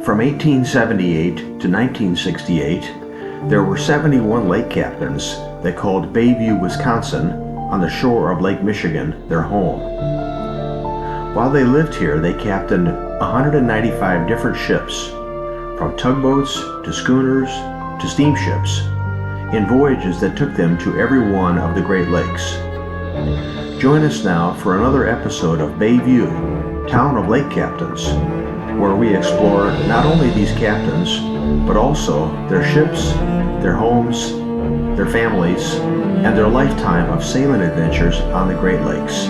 From 1878 to 1968, there were 71 lake captains that called Bayview, Wisconsin, on the shore of Lake Michigan, their home. While they lived here, they captained 195 different ships, from tugboats to schooners to steamships, in voyages that took them to every one of the Great Lakes. Join us now for another episode of Bayview, Town of Lake Captains, where we explore not only these captains, but also their ships, their homes, their families, and their lifetime of sailing adventures on the Great Lakes.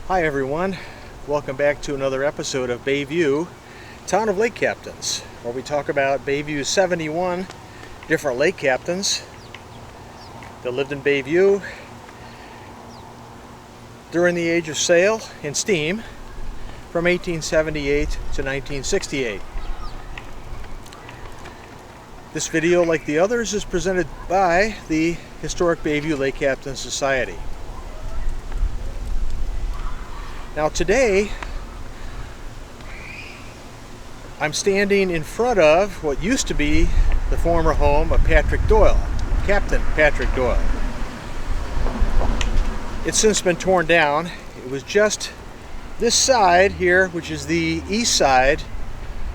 Hi everyone, welcome back to another episode of Bayview, Town of Lake Captains, where we talk about Bayview's 71 different lake captains that lived in Bayview during the age of sail and steam from 1878 to 1968. This video, like the others, is presented by the Historic Bayview Lake Captain Society. Now today, I'm standing in front of what used to be the former home of Patrick Doyle, Captain Patrick Doyle. It's since been torn down. It was just this side here, which is the east side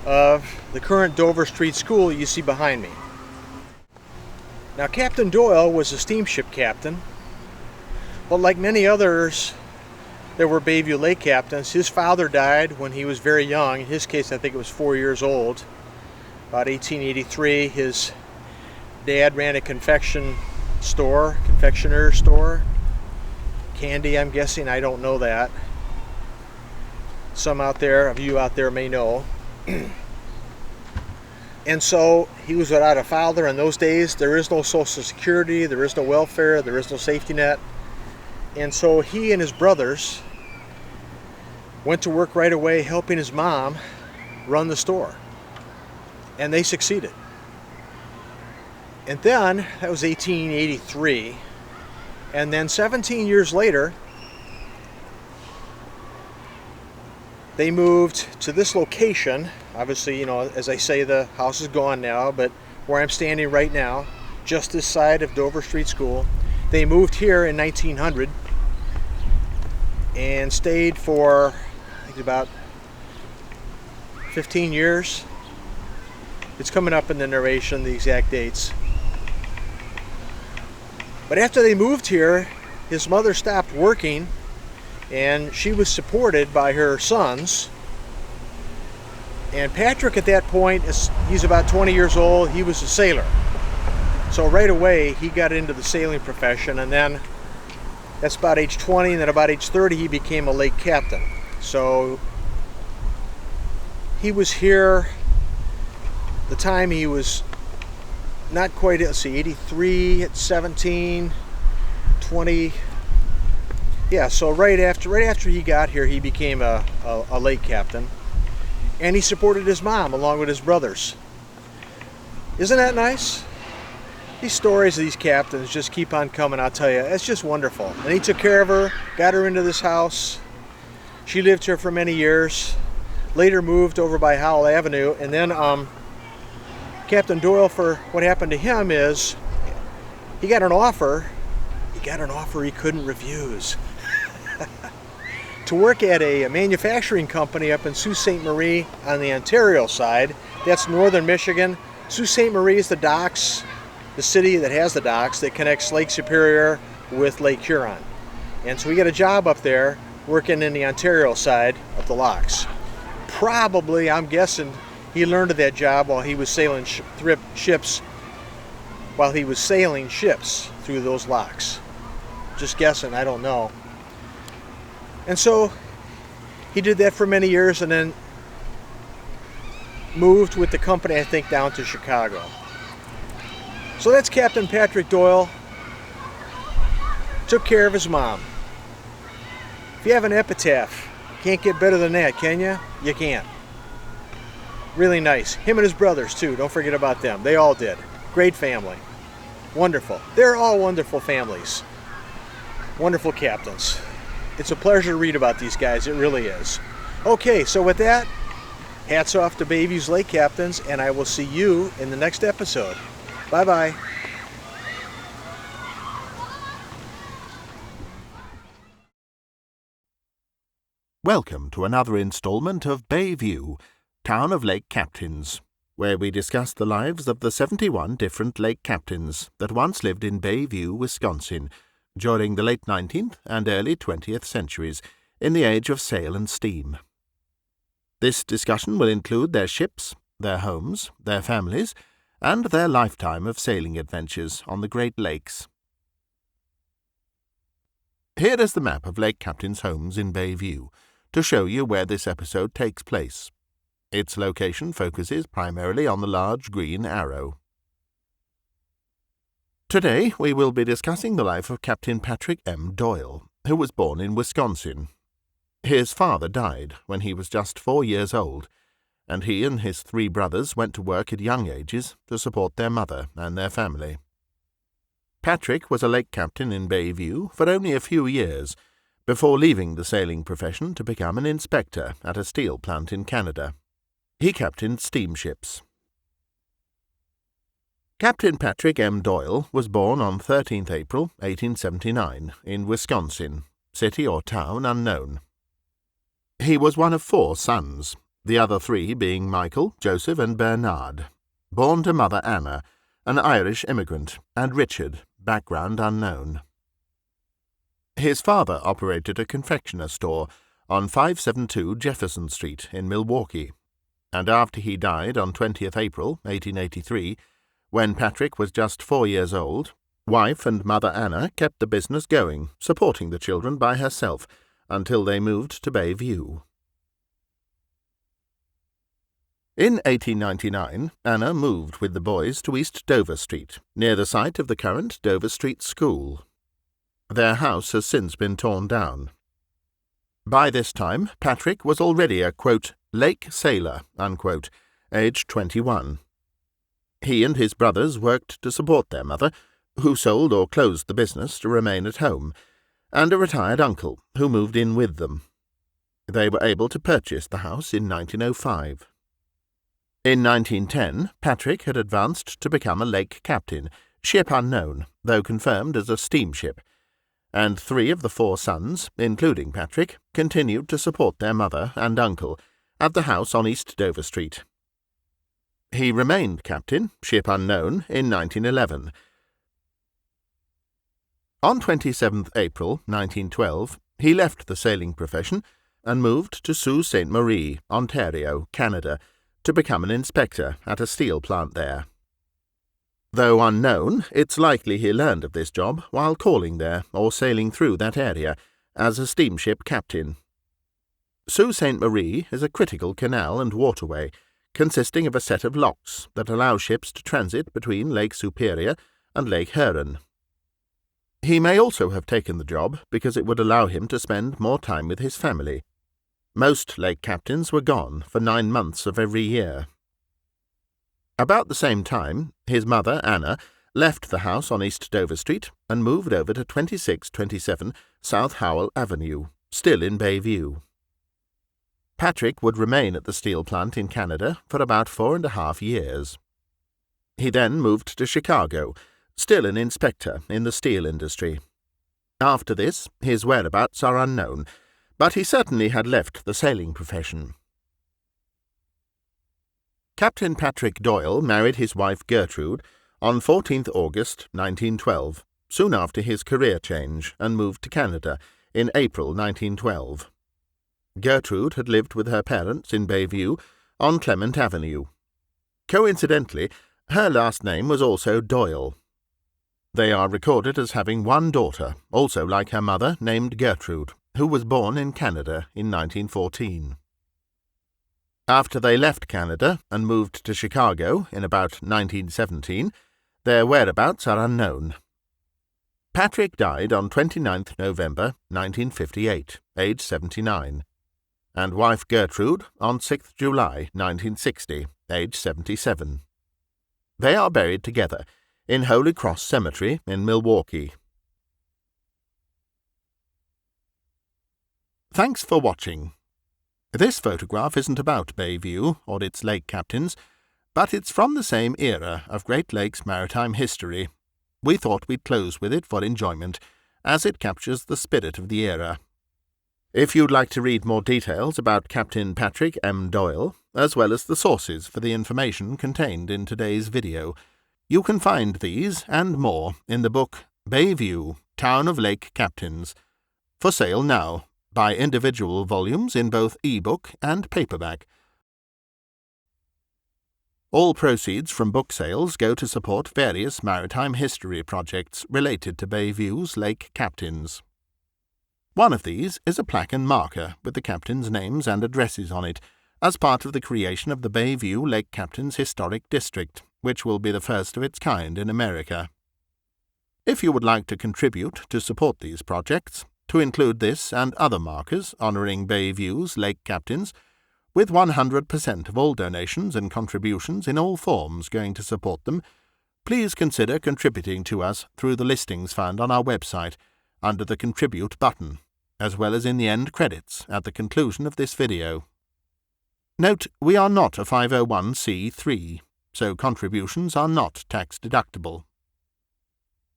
of the current Dover Street School you see behind me. Now, Captain Doyle was a steamship captain, but like many others that were Bayview Lake captains, his father died when he was very young. In his case, I think it was 4 years old. About 1883, his dad ran a confectioner store. Candy, I'm guessing, I don't know that. Some of you out there may know. And so he was without a father. In those days, there is no Social Security, there is no welfare, there is no safety net. And so he and his brothers went to work right away helping his mom run the store. And they succeeded. And then, that was 1883, and then 17 years later, they moved to this location. Obviously, as I say, the house is gone now, but where I'm standing right now, just this side of Dover Street School, they moved here in 1900 and stayed for, I think, about 15 years. It's coming up in the narration, the exact dates. But after they moved here, his mother stopped working and she was supported by her sons. And Patrick at that point, he's about 20 years old, he was a sailor. So right away he got into the sailing profession, and then that's about age 20, and then about age 30 he became a lake captain. So he was here the time he was not quite, 83 at 17, 20. Yeah, so right after he got here, he became a lake captain. And he supported his mom along with his brothers. Isn't that nice? These stories of these captains just keep on coming, I'll tell you. It's just wonderful. And he took care of her, got her into this house. She lived here for many years. Later moved over by Howell Avenue, and then Captain Doyle, for what happened to him is he got an offer he couldn't refuse to work at a manufacturing company up in Sault Ste. Marie on the Ontario side. That's northern Michigan. Sault Ste. Marie is the docks, the city that has the docks that connects Lake Superior with Lake Huron. And so he got a job up there working in the Ontario side of the locks. Probably, I'm guessing, he learned of that job while he was sailing ships through those locks. Just guessing, I don't know. And so he did that for many years and then moved with the company, I think, down to Chicago. So that's Captain Patrick Doyle. Took care of his mom. If you have an epitaph, can't get better than that, can you? You can't. Really nice. Him and his brothers, too. Don't forget about them. They all did. Great family. Wonderful. They're all wonderful families. Wonderful captains. It's a pleasure to read about these guys. It really is. Okay, so with that, hats off to Bayview's Lake Captains, and I will see you in the next episode. Bye-bye. Welcome to another installment of Bayview, Town of Lake Captains, where we discuss the lives of the 71 different lake captains that once lived in Bayview, Wisconsin, during the late 19th and early 20th centuries, in the age of sail and steam. This discussion will include their ships, their homes, their families, and their lifetime of sailing adventures on the Great Lakes. Here is the map of lake captains' homes in Bayview, to show you where this episode takes place. Its location focuses primarily on the large green arrow. Today we will be discussing the life of Captain Patrick M. Doyle, who was born in Wisconsin. His father died when he was just 4 years old, and he and his 3 brothers went to work at young ages to support their mother and their family. Patrick was a lake captain in Bayview for only a few years, before leaving the sailing profession to become an inspector at a steel plant in Canada. He captained steamships. Captain Patrick M. Doyle was born on 13th April 1879 in Wisconsin, city or town unknown. He was one of 4 sons, the other 3 being Michael, Joseph, and Bernard, born to Mother Anna, an Irish immigrant, and Richard, background unknown. His father operated a confectioner store on 572 Jefferson Street in Milwaukee, and after he died on 20th April 1883, when Patrick was just 4 years old, wife and Mother Anna kept the business going, supporting the children by herself, until they moved to Bayview. In 1899, Anna moved with the boys to East Dover Street, near the site of the current Dover Street School. Their house has since been torn down. By this time, Patrick was already a, quote, lake sailor, unquote, aged 21. He and his brothers worked to support their mother, who sold or closed the business to remain at home, and a retired uncle, who moved in with them. They were able to purchase the house in 1905. In 1910, Patrick had advanced to become a lake captain, ship unknown, though confirmed as a steamship, and 3 of the 4 sons, including Patrick, continued to support their mother and uncle at the house on East Dover Street. He remained captain, ship unknown, in 1911. On 27 April 1912, he left the sailing profession and moved to Sault Ste. Marie, Ontario, Canada, to become an inspector at a steel plant there. Though unknown, it's likely he learned of this job while calling there or sailing through that area as a steamship captain. Sault Ste. Marie is a critical canal and waterway consisting of a set of locks that allow ships to transit between Lake Superior and Lake Huron. He may also have taken the job because it would allow him to spend more time with his family. Most lake captains were gone for 9 months of every year. About the same time, his mother, Anna, left the house on East Dover Street and moved over to 2627 South Howell Avenue, still in Bayview. Patrick would remain at the steel plant in Canada for about 4.5 years. He then moved to Chicago, still an inspector in the steel industry. After this, his whereabouts are unknown, but he certainly had left the sailing profession. Captain Patrick Doyle married his wife Gertrude on 14th August 1912, soon after his career change, and moved to Canada in April 1912. Gertrude had lived with her parents in Bayview on Clement Avenue. Coincidentally, her last name was also Doyle. They are recorded as having 1 daughter, also like her mother, named Gertrude, who was born in Canada in 1914. After they left Canada and moved to Chicago in about 1917, their whereabouts are unknown. Patrick died on 29th November 1958, aged 79, and wife Gertrude on 6th July 1960, aged 77. They are buried together in Holy Cross Cemetery in Milwaukee. Thanks for watching. This photograph isn't about Bayview or its lake captains, but it's from the same era of Great Lakes maritime history. We thought we'd close with it for enjoyment, as it captures the spirit of the era. If you'd like to read more details about Captain Patrick M. Doyle, as well as the sources for the information contained in today's video, you can find these and more in the book Bayview, Town of Lake Captains, for sale now, by individual volumes in both e-book and paperback. All proceeds from book sales go to support various maritime history projects related to Bayview's lake captains. One of these is a plaque and marker with the captains' names and addresses on it, as part of the creation of the Bayview Lake Captains Historic District, which will be the first of its kind in America. If you would like to contribute to support these projects, to include this and other markers honouring Bayview's lake captains, with 100% of all donations and contributions in all forms going to support them, please consider contributing to us through the listings found on our website under the Contribute button, as well as in the end credits at the conclusion of this video. Note, we are not a 501c3, so contributions are not tax-deductible.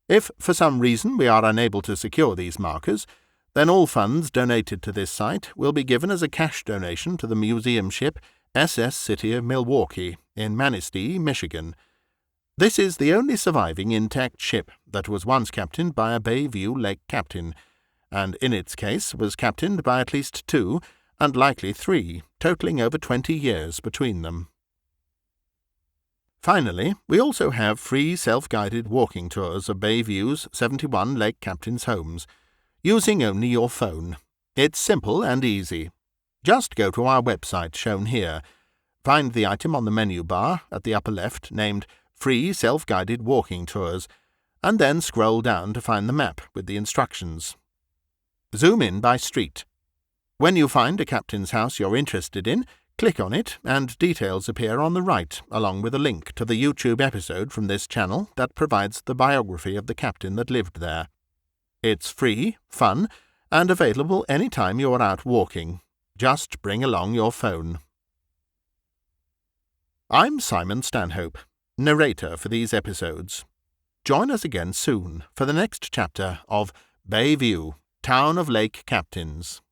If, for some reason, we are unable to secure these markers, then all funds donated to this site will be given as a cash donation to the museum ship SS City of Milwaukee in Manistee, Michigan. This is the only surviving intact ship that was once captained by a Bayview Lake captain, and in its case was captained by at least 2, and likely 3, totaling over 20 years between them. Finally, we also have free self-guided walking tours of Bayview's 71 lake captains' homes, using only your phone. It's simple and easy. Just go to our website shown here, Find the item on the menu bar at the upper left named Free Self-Guided Walking Tours, and then scroll down to find the map with the instructions. Zoom in by street. When you find a captain's house you're interested in, click on it and details appear on the right, along with a link to the YouTube episode from this channel that provides the biography of the captain that lived there. It's free, fun, and available any time you're out walking. Just bring along your phone. I'm Simon Stanhope, narrator for these episodes. Join us again soon for the next chapter of Bay View, Town of Lake Captains.